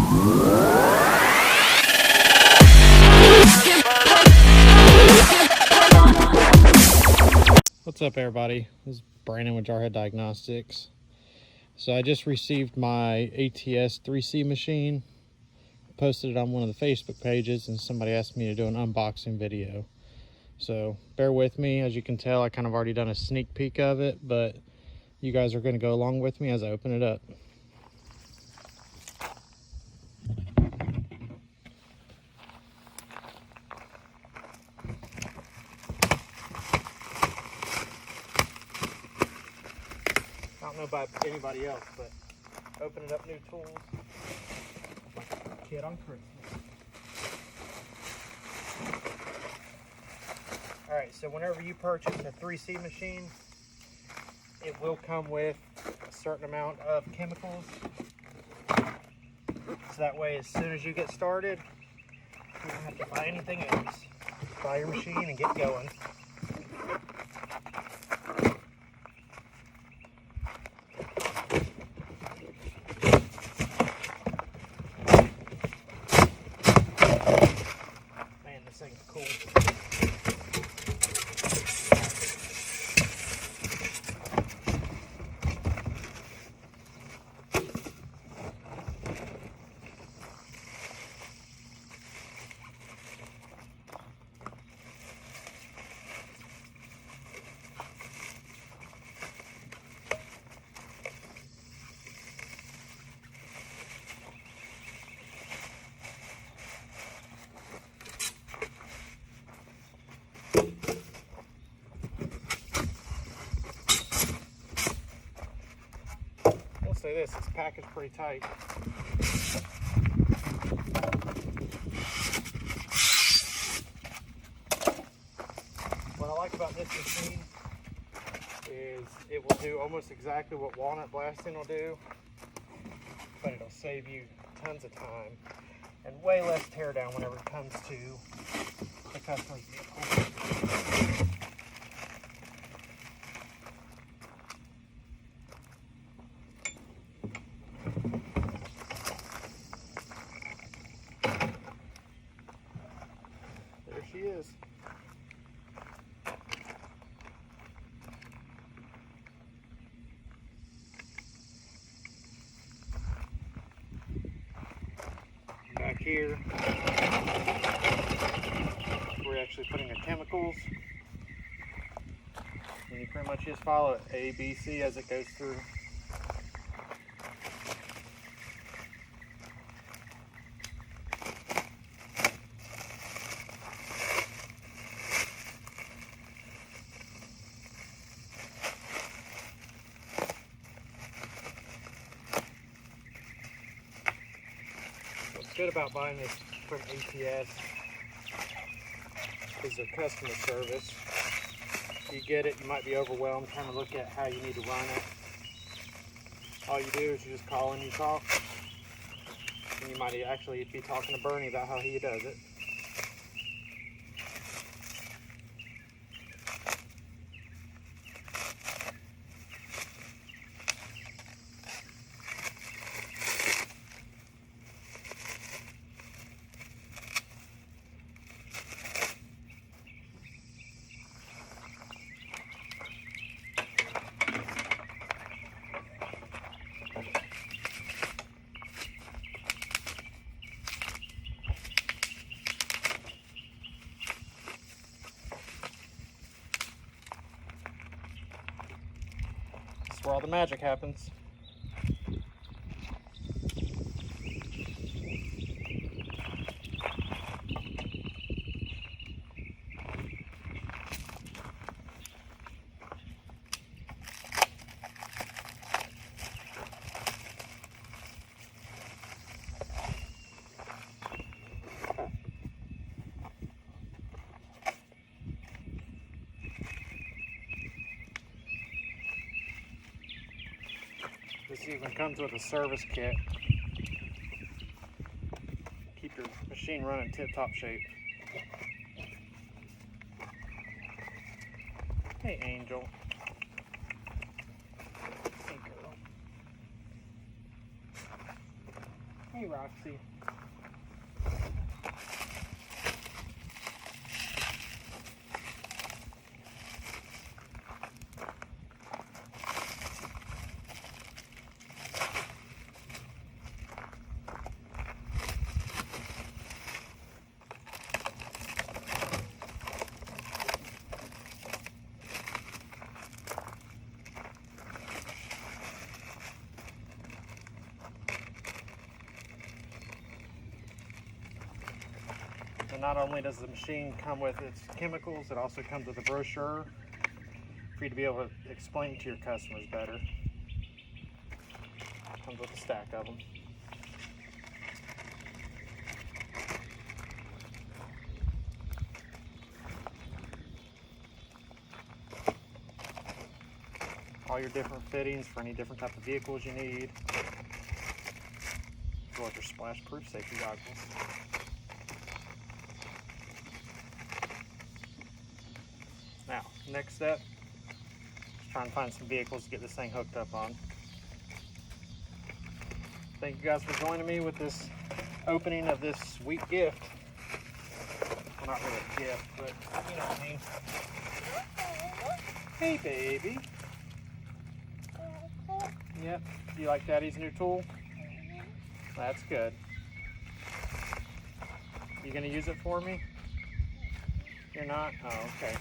What's up, everybody? This is Brandon with Jarhead Diagnostics. So I just received my ATS 3C machine, posted it on one of the Facebook pages, and somebody asked me to do an unboxing video. So bear with me. As you can tell, I kind of already done a sneak peek of it, but you guys are going to go along with me as I open it up. I don't know about anybody else, but opening up new tools like a kid on Christmas. Alright, so whenever you purchase a 3C machine, it will come with a certain amount of chemicals. So that way, as soon as you get started, you don't have to buy anything else. Just buy your machine and get going. Man, this thing's cool. Say this, it's packaged pretty tight. What I like about this machine is it will do almost exactly what walnut blasting will do, but it'll save you tons of time and way less teardown whenever it comes to the customer's vehicle. There she is. Back here, we're actually putting the chemicals. And you pretty much just follow it, A, B, C, as it goes through. What's good about buying this from ATS is their customer service. You get it, you might be overwhelmed trying to look at how you need to run it. All you do is you just call and you talk. And you might actually be talking to Bernie about how he does it. That's where all the magic happens. This even comes with a service kit. Keep your machine running tip-top shape. Hey, Angel. Hey, girl. Hey, Roxy. And not only does the machine come with its chemicals, it also comes with a brochure for you to be able to explain to your customers better. Comes with a stack of them. All your different fittings for any different type of vehicles you need. As well as your splash-proof safety goggles. Now, next step, just trying to find some vehicles to get this thing hooked up on. Thank you guys for joining me with this opening of this sweet gift. Well, not really a gift, but you know what I mean. Hey, baby. Yep. Do you like Daddy's new tool? That's good. You gonna use it for me? You're not? Oh, okay.